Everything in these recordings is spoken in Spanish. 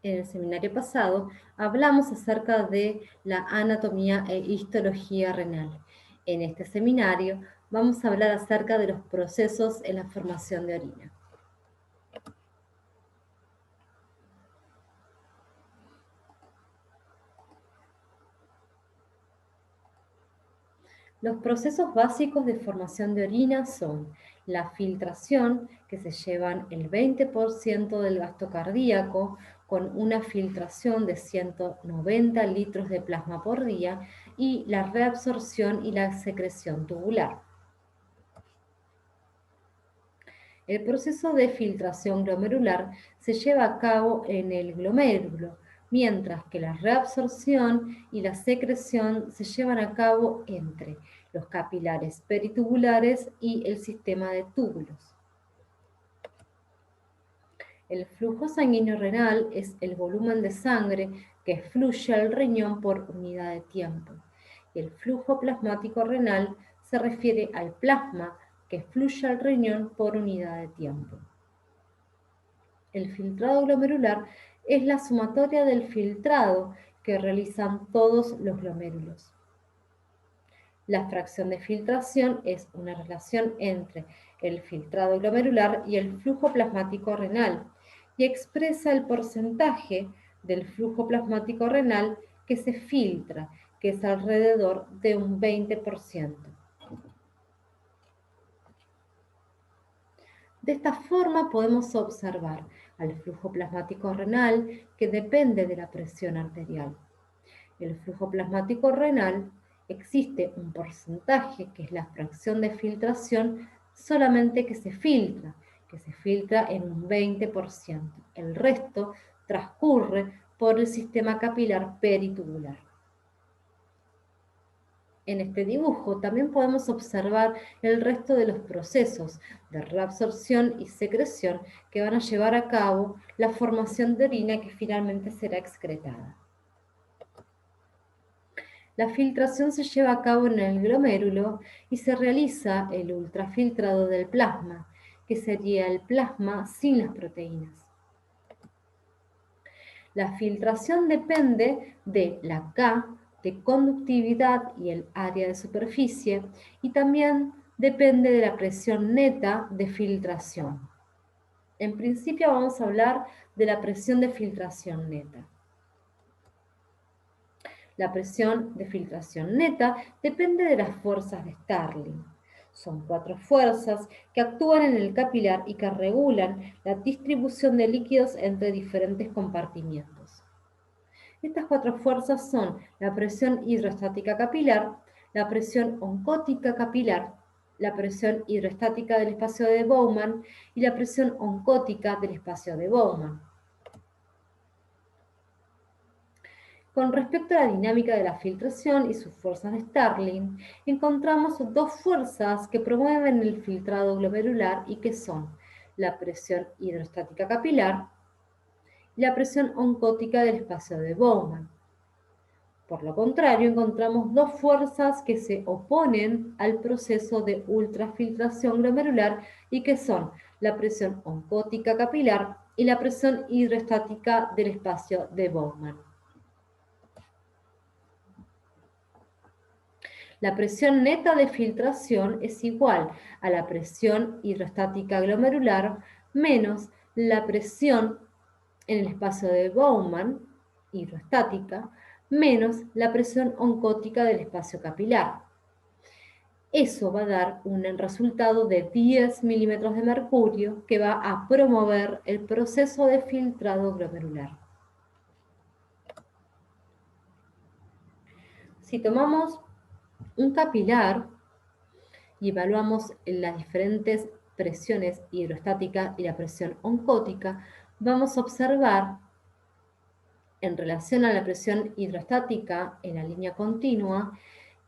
En el seminario pasado hablamos acerca de la anatomía e histología renal. En este seminario vamos a hablar acerca de los procesos en la formación de orina. Los procesos básicos de formación de orina son la filtración, que se llevan el 20% del gasto cardíaco, con una filtración de 190 litros de plasma por día, y la reabsorción y la secreción tubular. El proceso de filtración glomerular se lleva a cabo en el glomérulo, mientras que la reabsorción y la secreción se llevan a cabo entre los capilares peritubulares y el sistema de túbulos. El flujo sanguíneo renal es el volumen de sangre que fluye al riñón por unidad de tiempo. Y el flujo plasmático renal se refiere al plasma que fluye al riñón por unidad de tiempo. El filtrado glomerular es la sumatoria del filtrado que realizan todos los glomérulos. La fracción de filtración es una relación entre el filtrado glomerular y el flujo plasmático renal y expresa el porcentaje del flujo plasmático renal que se filtra, que es alrededor de un 20%. De esta forma podemos observar al flujo plasmático renal que depende de la presión arterial. El flujo plasmático renal existe un porcentaje que es la fracción de filtración solamente que se filtra en un 20%. El resto transcurre por el sistema capilar peritubular. En este dibujo también podemos observar el resto de los procesos de reabsorción y secreción que van a llevar a cabo la formación de orina que finalmente será excretada. La filtración se lleva a cabo en el glomérulo y se realiza el ultrafiltrado del plasma, que sería el plasma sin las proteínas. La filtración depende de la K de conductividad y el área de superficie, y también depende de la presión neta de filtración. En principio vamos a hablar de la presión de filtración neta. La presión de filtración neta depende de las fuerzas de Starling. Son 4 fuerzas que actúan en el capilar y que regulan la distribución de líquidos entre diferentes compartimientos. Estas 4 fuerzas son la presión hidrostática capilar, la presión oncótica capilar, la presión hidrostática del espacio de Bowman y la presión oncótica del espacio de Bowman. Con respecto a la dinámica de la filtración y sus fuerzas de Starling, encontramos 2 fuerzas que promueven el filtrado glomerular y que son la presión hidrostática capilar y la presión oncótica del espacio de Bowman. Por lo contrario, encontramos 2 fuerzas que se oponen al proceso de ultrafiltración glomerular y que son la presión oncótica capilar y la presión hidrostática del espacio de Bowman. La presión neta de filtración es igual a la presión hidrostática glomerular menos la presión en el espacio de Bowman, hidrostática, menos la presión oncótica del espacio capilar. Eso va a dar un resultado de 10 milímetros de mercurio que va a promover el proceso de filtrado glomerular. Si tomamos un capilar y evaluamos las diferentes presiones hidrostática y la presión oncótica, vamos a observar en relación a la presión hidrostática en la línea continua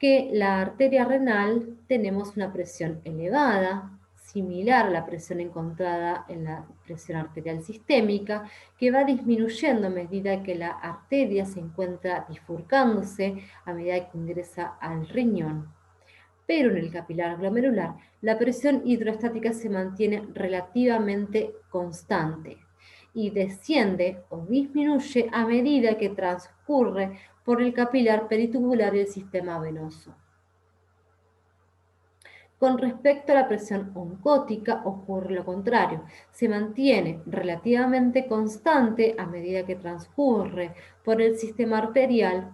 que la arteria renal tenemos una presión elevada, similar a la presión encontrada en la presión arterial sistémica, que va disminuyendo a medida que la arteria se encuentra bifurcándose a medida que ingresa al riñón. Pero en el capilar glomerular, la presión hidrostática se mantiene relativamente constante y desciende o disminuye a medida que transcurre por el capilar peritubular y el sistema venoso. Con respecto a la presión oncótica ocurre lo contrario, se mantiene relativamente constante a medida que transcurre por el sistema arterial.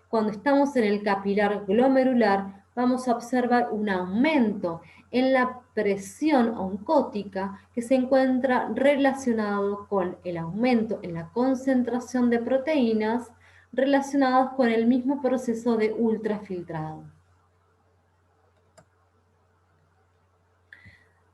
Cuando estamos en el capilar glomerular vamos a observar un aumento en la presión oncótica que se encuentra relacionado con el aumento en la concentración de proteínas relacionadas con el mismo proceso de ultrafiltrado.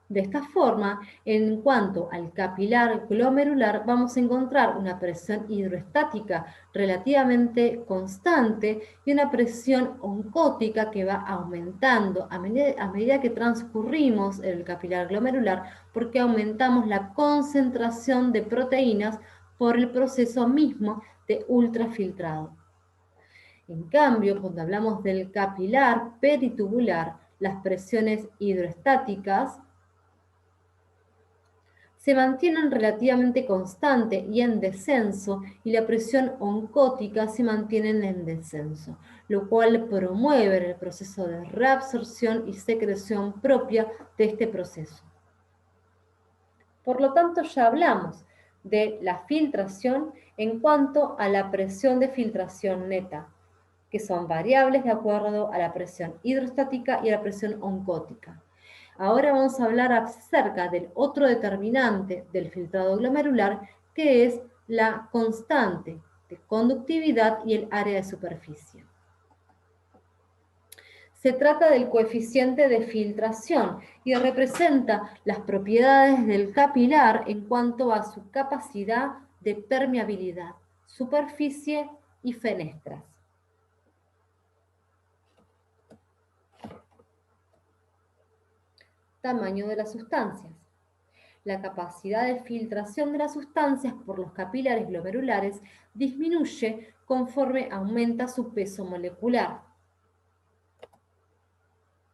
De esta forma, en cuanto al capilar glomerular, vamos a encontrar una presión hidroestática relativamente constante y una presión oncótica que va aumentando a medida que transcurrimos el capilar glomerular, porque aumentamos la concentración de proteínas por el proceso mismo de ultrafiltrado. En cambio, cuando hablamos del capilar peritubular, las presiones hidroestáticas se mantienen relativamente constante y en descenso, y la presión oncótica se mantiene en descenso, lo cual promueve el proceso de reabsorción y secreción propia de este proceso. Por lo tanto, ya hablamos de la filtración en cuanto a la presión de filtración neta, que son variables de acuerdo a la presión hidrostática y a la presión oncótica. Ahora vamos a hablar acerca del otro determinante del filtrado glomerular, que es la constante de conductividad y el área de superficie. Se trata del coeficiente de filtración y representa las propiedades del capilar en cuanto a su capacidad de permeabilidad, superficie y fenestras. Tamaño de las sustancias. La capacidad de filtración de las sustancias por los capilares glomerulares disminuye conforme aumenta su peso molecular.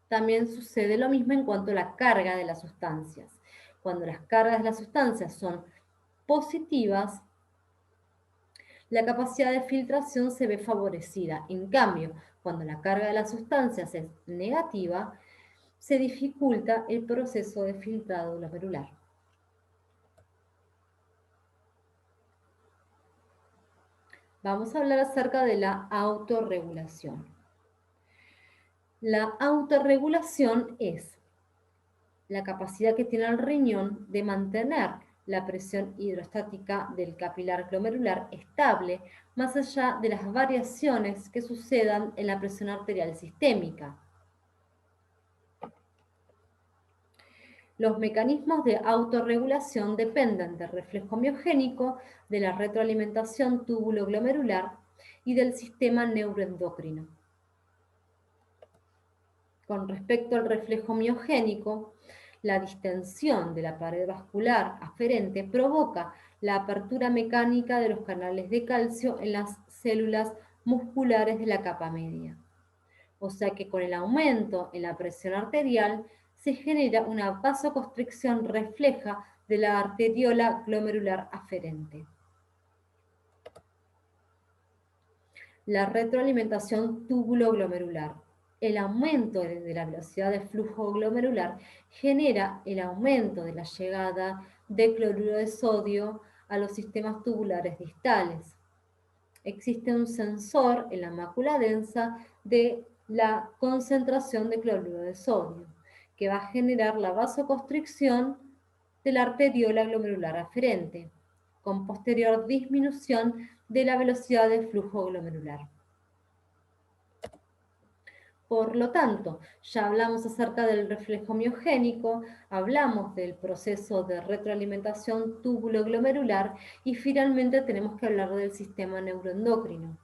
También sucede lo mismo en cuanto a la carga de las sustancias. Cuando las cargas de las sustancias son positivas, la capacidad de filtración se ve favorecida. En cambio, cuando la carga de las sustancias es negativa, se dificulta el proceso de filtrado glomerular. Vamos a hablar acerca de la autorregulación. La autorregulación es la capacidad que tiene el riñón de mantener la presión hidrostática del capilar glomerular estable, más allá de las variaciones que sucedan en la presión arterial sistémica. Los mecanismos de autorregulación dependen del reflejo miogénico, de la retroalimentación túbulo-glomerular y del sistema neuroendocrino. Con respecto al reflejo miogénico, la distensión de la pared vascular aferente provoca la apertura mecánica de los canales de calcio en las células musculares de la capa media. O sea que con el aumento en la presión arterial se genera una vasoconstricción refleja de la arteriola glomerular aferente. La retroalimentación túbulo-glomerular. El aumento de la velocidad de flujo glomerular genera el aumento de la llegada de cloruro de sodio a los sistemas tubulares distales. Existe un sensor en la mácula densa de la concentración de cloruro de sodio, que va a generar la vasoconstricción de la arteriola glomerular aferente, con posterior disminución de la velocidad de flujo glomerular. Por lo tanto, ya hablamos acerca del reflejo miogénico, hablamos del proceso de retroalimentación túbulo-glomerular y finalmente tenemos que hablar del sistema neuroendocrino.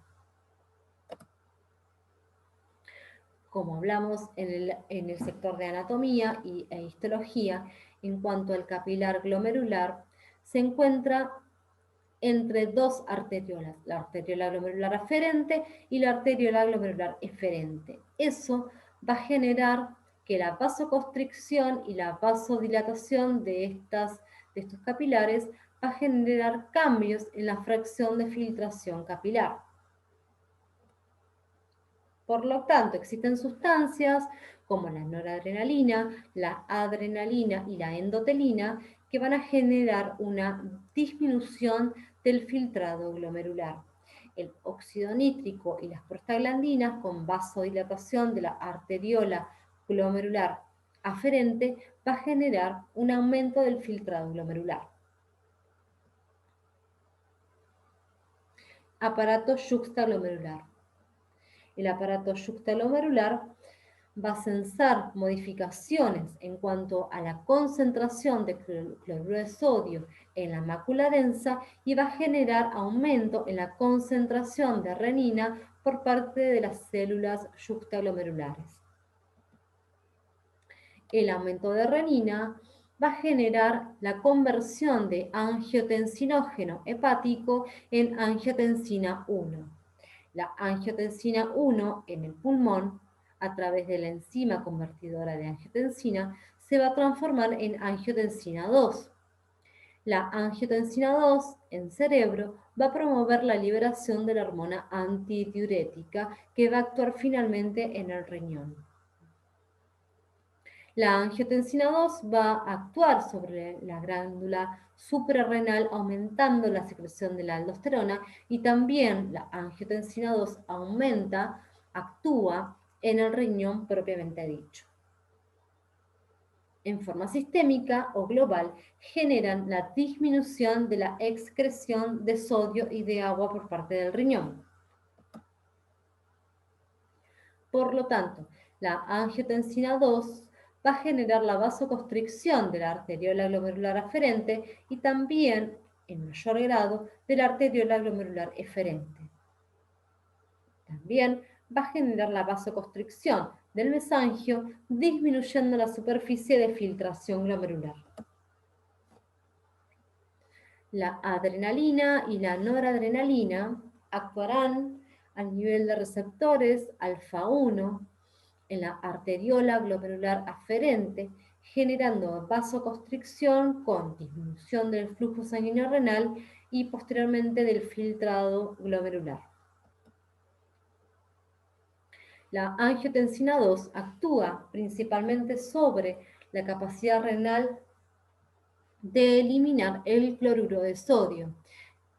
Como hablamos en el sector de anatomía e histología, en cuanto al capilar glomerular, se encuentra entre dos arteriolas, la arteriola glomerular aferente y la arteriola glomerular eferente. Eso va a generar que la vasoconstricción y la vasodilatación de estos capilares va a generar cambios en la fracción de filtración capilar. Por lo tanto, existen sustancias como la noradrenalina, la adrenalina y la endotelina que van a generar una disminución del filtrado glomerular. El óxido nítrico y las prostaglandinas con vasodilatación de la arteriola glomerular aferente va a generar un aumento del filtrado glomerular. Aparato yuxtaglomerular. El aparato yuxtaglomerular va a censar modificaciones en cuanto a la concentración de cloruro de sodio en la mácula densa y va a generar aumento en la concentración de renina por parte de las células yuxtaglomerulares. El aumento de renina va a generar la conversión de angiotensinógeno hepático en angiotensina 1. La angiotensina 1 en el pulmón, a través de la enzima convertidora de angiotensina, se va a transformar en angiotensina 2. La angiotensina 2 en cerebro va a promover la liberación de la hormona antidiurética que va a actuar finalmente en el riñón. La angiotensina 2 va a actuar sobre la glándula suprarrenal aumentando la secreción de la aldosterona y también la angiotensina 2 actúa en el riñón propiamente dicho. En forma sistémica o global generan la disminución de la excreción de sodio y de agua por parte del riñón. Por lo tanto, la angiotensina 2 va a generar la vasoconstricción de la arteriola glomerular aferente y también, en mayor grado, de la arteriola glomerular eferente. También va a generar la vasoconstricción del mesangio, disminuyendo la superficie de filtración glomerular. La adrenalina y la noradrenalina actuarán a nivel de receptores alfa 1 en la arteriola glomerular aferente, generando vasoconstricción con disminución del flujo sanguíneo renal y posteriormente del filtrado glomerular. La angiotensina 2 actúa principalmente sobre la capacidad renal de eliminar el cloruro de sodio.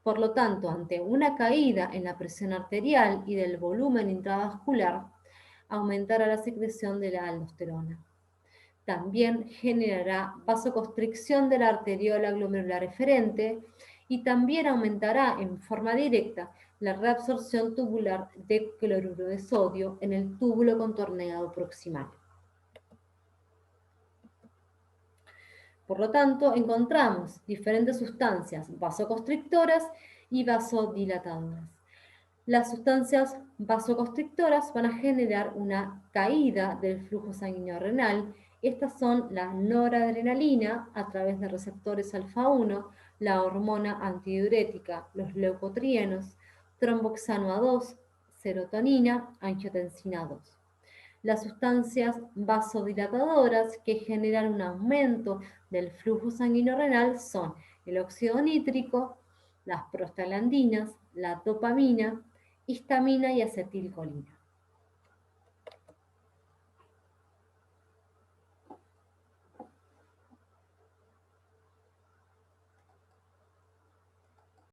Por lo tanto, ante una caída en la presión arterial y del volumen intravascular, aumentará la secreción de la aldosterona. También generará vasoconstricción de la arteriola glomerular eferente y también aumentará en forma directa la reabsorción tubular de cloruro de sodio en el túbulo contorneado proximal. Por lo tanto, encontramos diferentes sustancias vasoconstrictoras y vasodilatadoras. Las sustancias vasoconstrictoras van a generar una caída del flujo sanguíneo renal. Estas son la noradrenalina a través de receptores alfa 1, la hormona antidiurética, los leucotrienos, tromboxano A2, serotonina, angiotensina 2. Las sustancias vasodilatadoras que generan un aumento del flujo sanguíneo renal son el óxido nítrico, las prostaglandinas, la dopamina, histamina y acetilcolina.